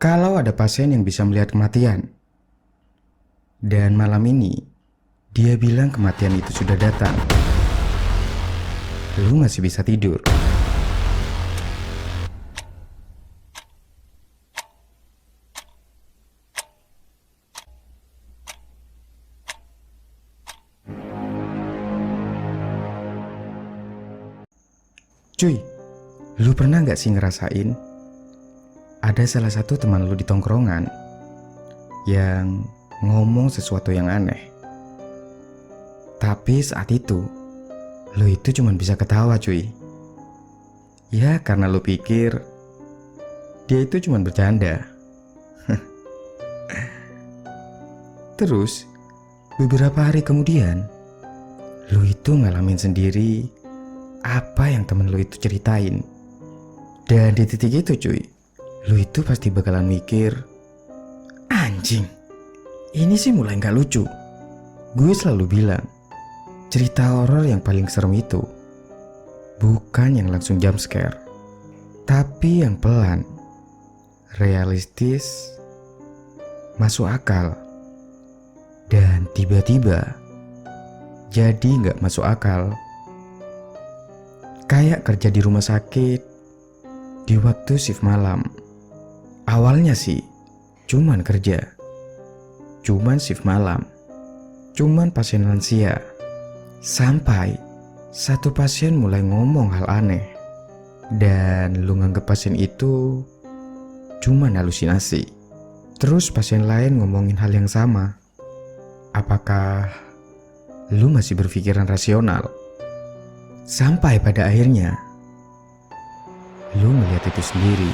Kalau ada pasien yang bisa melihat kematian, dan malam ini dia bilang kematian itu sudah datang, lu masih bisa tidur. Cuy, lu pernah gak sih ngerasain ada salah satu teman lu di tongkrongan yang ngomong sesuatu yang aneh, tapi saat itu lu itu cuma bisa ketawa cuy. Ya karena lu pikir dia itu cuma bercanda. Terus beberapa hari kemudian lu itu ngalamin sendiri apa yang temen lu itu ceritain. Dan di titik itu cuy, lu itu pasti bakalan mikir, anjing, ini sih mulai gak lucu. Gue selalu bilang, cerita horor yang paling serem itu bukan yang langsung jump scare, tapi yang pelan, realistis, masuk akal, dan tiba-tiba jadi gak masuk akal. Kayak kerja di rumah sakit di waktu shift malam. Awalnya sih cuman kerja, cuman shift malam, cuman pasien lansia. Sampai satu pasien mulai ngomong hal aneh, dan lu nganggep pasien itu cuman halusinasi. Terus pasien lain ngomongin hal yang sama. Apakah lu masih berpikiran rasional? Sampai pada akhirnya lu melihat itu sendiri.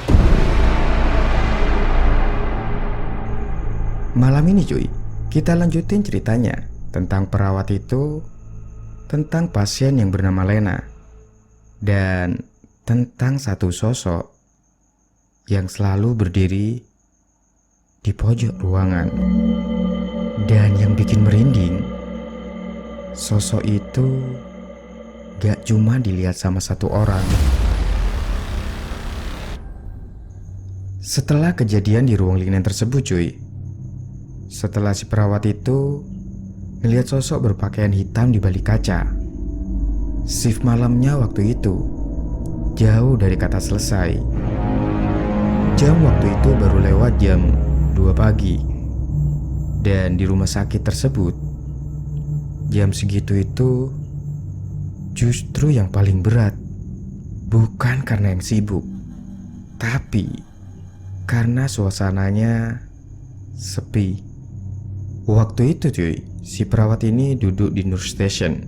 Malam ini cuy, kita lanjutin ceritanya tentang perawat itu, tentang pasien yang bernama Lena, dan tentang satu sosok yang selalu berdiri di pojok ruangan. Dan yang bikin merinding, sosok itu gak cuma dilihat sama satu orang. Setelah kejadian di ruang linen tersebut cuy, setelah si perawat itu melihat sosok berpakaian hitam di balik kaca, shift malamnya waktu itu jauh dari kata selesai. Jam waktu itu baru lewat jam 2 pagi. Dan di rumah sakit tersebut, jam segitu itu justru yang paling berat. Bukan karena yang sibuk, tapi karena suasananya sepi. Waktu itu cuy, si perawat ini duduk di nurse station.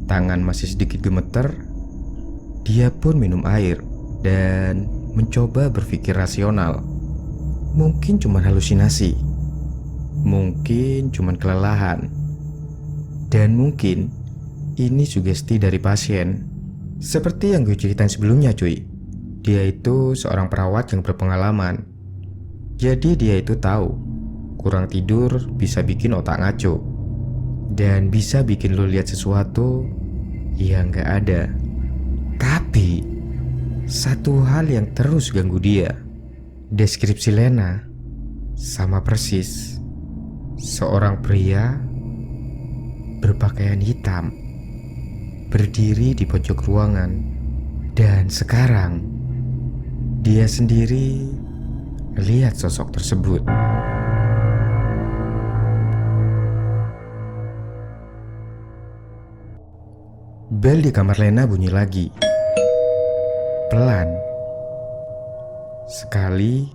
Tangan masih sedikit gemeter. Dia pun minum air dan mencoba berpikir rasional. Mungkin cuma halusinasi, mungkin cuma kelelahan, dan mungkin ini sugesti dari pasien. Seperti yang gue ceritain sebelumnya cuy, dia itu seorang perawat yang berpengalaman. Jadi dia itu tahu kurang tidur bisa bikin otak ngaco, dan bisa bikin lo lihat sesuatu yang gak ada. Tapi satu hal yang terus ganggu dia, deskripsi Lena sama persis seorang pria berpakaian hitam berdiri di pojok ruangan. Dan sekarang dia sendiri lihat sosok tersebut. Bel di kamar Lena bunyi lagi, pelan sekali,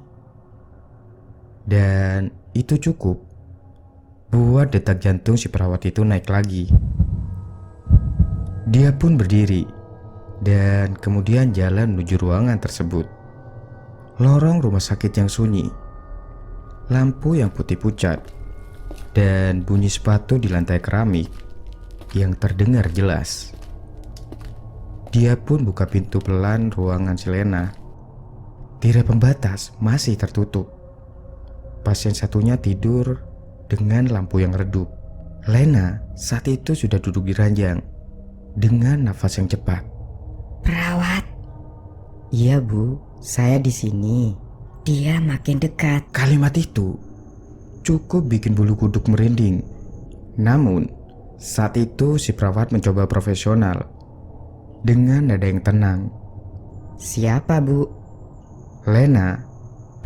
dan itu cukup buat detak jantung si perawat itu naik lagi. Dia pun berdiri dan kemudian jalan menuju ruangan tersebut. Lorong rumah sakit yang sunyi, lampu yang putih pucat, dan bunyi sepatu di lantai keramik yang terdengar jelas. Dia pun buka pintu pelan ruangan si Lena. Tirai pembatas masih tertutup. Pasien satunya tidur dengan lampu yang redup. Lena saat itu sudah duduk di ranjang dengan nafas yang cepat. Perawat? Iya Bu, saya di sini. Dia makin dekat. Kalimat itu cukup bikin bulu kuduk merinding. Namun, saat itu si perawat mencoba profesional dengan nada yang tenang. Siapa, Bu? Lena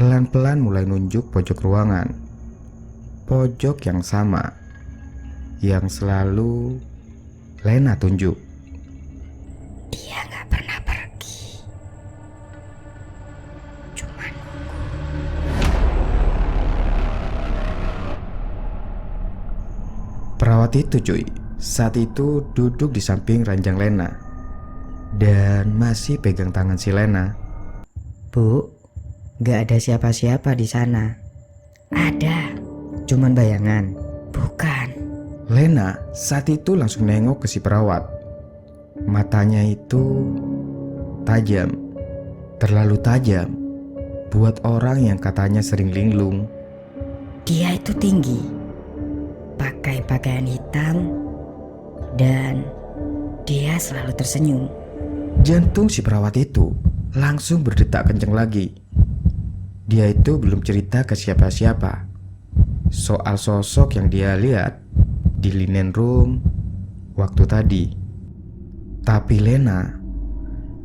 pelan-pelan mulai nunjuk pojok ruangan. Pojok yang sama yang selalu Lena tunjuk. Dia gak pernah pergi. Cuma nunggu. Perawat itu cuy, saat itu duduk di samping ranjang Lena dan masih pegang tangan si Lena. Bu, gak ada siapa-siapa di sana. Ada, cuman bayangan. Bukan. Lena saat itu langsung nengok ke si perawat. Matanya itu tajam, terlalu tajam buat orang yang katanya sering linglung. Dia itu tinggi, pakai pakaian hitam, dan dia selalu tersenyum. Jantung si perawat itu langsung berdetak kenceng lagi. Dia itu belum cerita ke siapa-siapa soal sosok yang dia lihat di linen room waktu tadi. Tapi Lena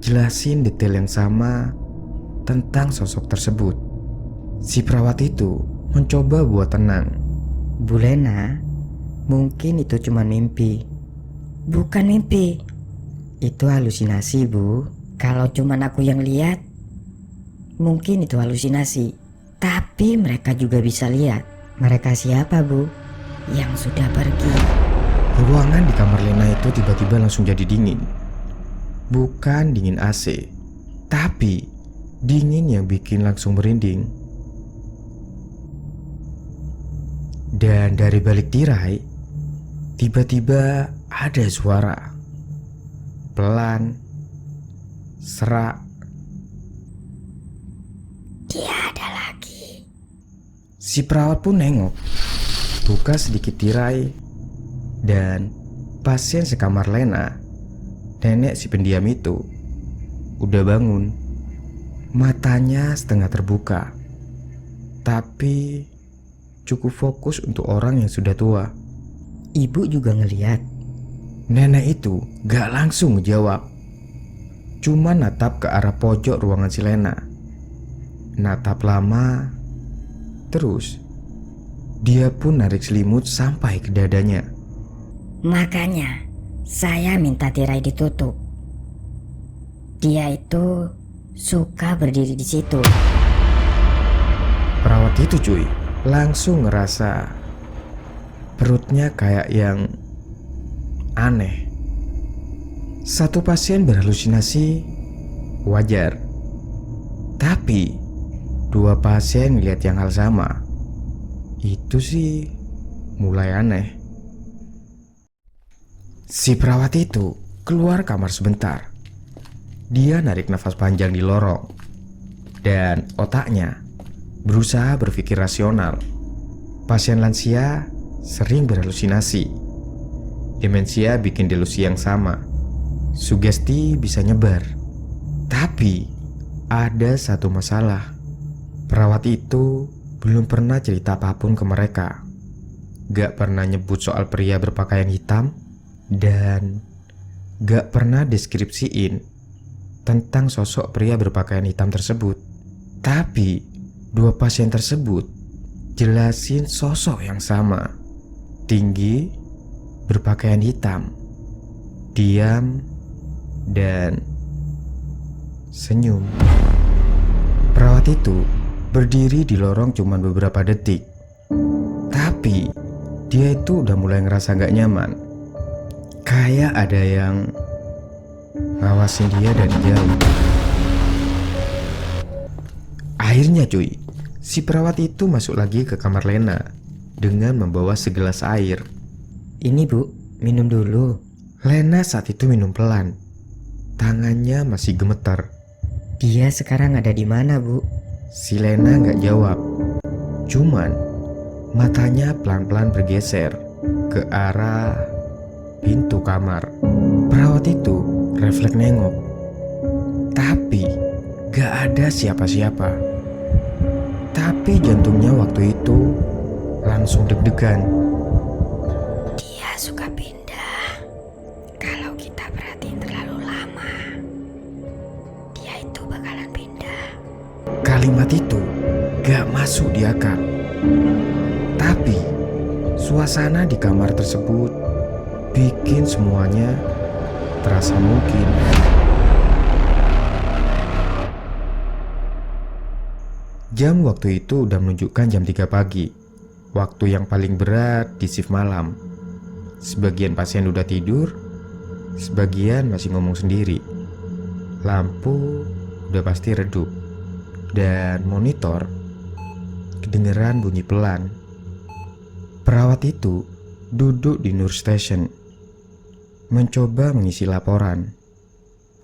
jelasin detail yang sama tentang sosok tersebut. Si perawat itu mencoba buat tenang. Bu Lena, mungkin itu cuma mimpi. Bukan mimpi, itu halusinasi, Bu. Kalau cuma aku yang lihat, mungkin itu halusinasi. Tapi mereka juga bisa lihat. Mereka siapa, Bu? Yang sudah pergi. Ruangan di kamar Lena itu tiba-tiba langsung jadi dingin. Bukan dingin AC, tapi dingin yang bikin langsung merinding. Dan dari balik tirai, tiba-tiba ada suara. Pelan, serak. Dia ada lagi. Si perawat pun nengok, buka sedikit tirai, dan pasien sekamar Lena, nenek si pendiam itu, udah bangun. Matanya setengah terbuka, tapi cukup fokus untuk orang yang sudah tua. Ibu juga ngelihat. Nenek itu gak langsung ngejawab, cuma natap ke arah pojok ruangan si Lena. Natap lama, terus dia pun narik selimut sampai ke dadanya. Makanya saya minta tirai ditutup. Dia itu suka berdiri di situ. Perawat itu cuy langsung ngerasa perutnya kayak yang aneh. Satu pasien berhalusinasi wajar, tapi dua pasien ngeliat yang hal sama, itu sih mulai aneh. Si perawat itu keluar kamar sebentar. Dia narik nafas panjang di lorong, dan otaknya berusaha berpikir rasional. Pasien lansia sering berhalusinasi. Demensia bikin delusi yang sama. Sugesti bisa nyebar. Tapi ada satu masalah. Perawat itu belum pernah cerita apapun ke mereka. Gak pernah nyebut soal pria berpakaian hitam, dan gak pernah deskripsiin tentang sosok pria berpakaian hitam tersebut. Tapi dua pasien tersebut jelasin sosok yang sama. Tinggi, berpakaian hitam, diam, dan senyum. Perawat itu berdiri di lorong cuma beberapa detik, tapi dia itu udah mulai ngerasa gak nyaman. Kayak ada yang ngawasin dia dari jauh. Akhirnya cuy, si perawat itu masuk lagi ke kamar Lena dengan membawa segelas air. Ini Bu, minum dulu. Lena saat itu minum pelan. Tangannya masih gemetar. Dia sekarang ada di mana, Bu? Si Lena gak jawab. Cuman matanya pelan-pelan bergeser ke arah pintu kamar. Perawat itu refleks nengok, tapi gak ada siapa-siapa. Tapi jantungnya waktu itu langsung deg-degan. Dia suka pindah. Kalau kita perhatiin terlalu lama, dia itu bakalan pindah. Kalimat itu gak masuk di akal. Tapi suasana di kamar tersebut bikin semuanya terasa mungkin. Jam waktu itu udah menunjukkan jam 3 pagi. Waktu yang paling berat di shift malam. Sebagian pasien udah tidur, sebagian masih ngomong sendiri. Lampu udah pasti redup. Dan monitor kedengeran bunyi pelan. Perawat itu duduk di nurse station, mencoba mengisi laporan.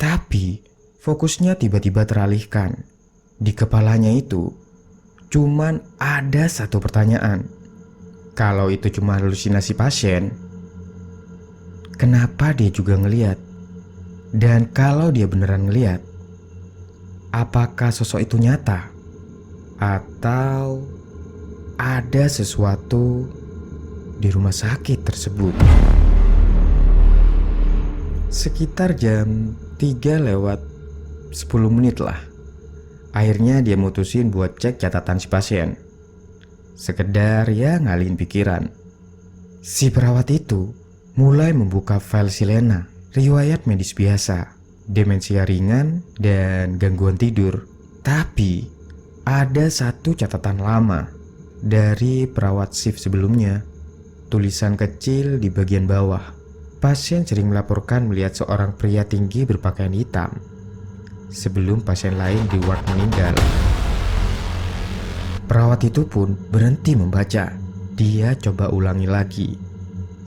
Tapi fokusnya tiba-tiba teralihkan. Di kepalanya itu cuman ada satu pertanyaan. Kalau itu cuma halusinasi pasien, kenapa dia juga ngeliat? Dan kalau dia beneran ngeliat, apakah sosok itu nyata? Atau ada sesuatu di rumah sakit tersebut? Sekitar jam 3 lewat 10 menit lah. Akhirnya dia mutusin buat cek catatan si pasien. Sekedar ya ngalihin pikiran. Si perawat itu mulai membuka file si Lena, riwayat medis biasa, demensia ringan, dan gangguan tidur. Tapi ada satu catatan lama dari perawat shift sebelumnya. Tulisan kecil di bagian bawah. Pasien sering melaporkan melihat seorang pria tinggi berpakaian hitam sebelum pasien lain di ward meninggal. Perawat itu pun berhenti membaca. Dia coba ulangi lagi.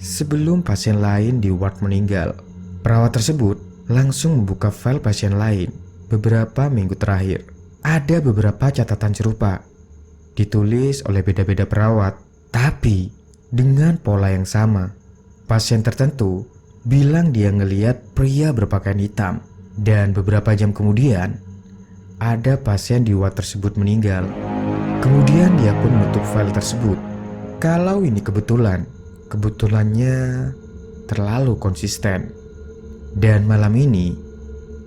Sebelum pasien lain di ward meninggal, perawat tersebut langsung membuka file pasien lain beberapa minggu terakhir. Ada beberapa catatan serupa, ditulis oleh beda-beda perawat, tapi dengan pola yang sama. Pasien tertentu bilang dia ngeliat pria berpakaian hitam. Dan beberapa jam kemudian, ada pasien di ward tersebut meninggal. Kemudian dia pun menutup file tersebut. Kalau ini kebetulannya terlalu konsisten. Dan malam ini,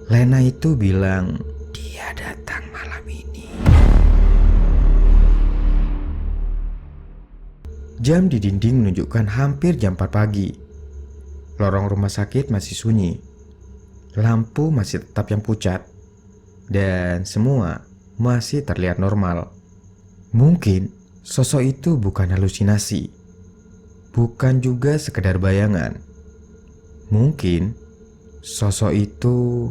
Lena itu bilang dia datang malam ini. Jam di dinding menunjukkan hampir jam 4 pagi. Lorong rumah sakit masih sunyi. Lampu masih tetap yang pucat, dan semua masih terlihat normal. Mungkin sosok itu bukan halusinasi, bukan juga sekedar bayangan. Mungkin sosok itu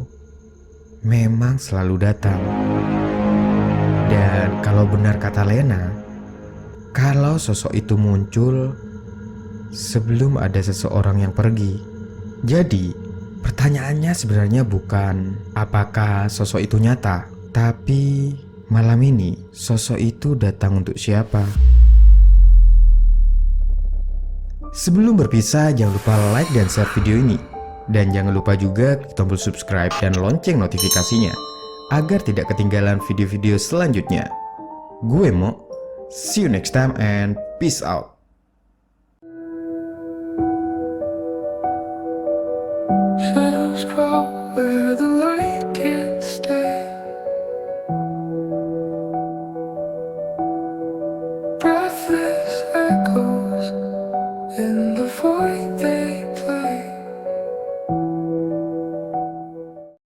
memang selalu datang. Dan kalau benar kata Lena, kalau sosok itu muncul sebelum ada seseorang yang pergi. Jadi pertanyaannya sebenarnya bukan apakah sosok itu nyata, tapi malam ini sosok itu datang untuk siapa? Sebelum berpisah, jangan lupa like dan share video ini. Dan jangan lupa juga klik tombol subscribe dan lonceng notifikasinya agar tidak ketinggalan video-video selanjutnya. Gue Mo, see you next time and peace out. Shadows crawl where the light can't stay. Breathless echoes in the void they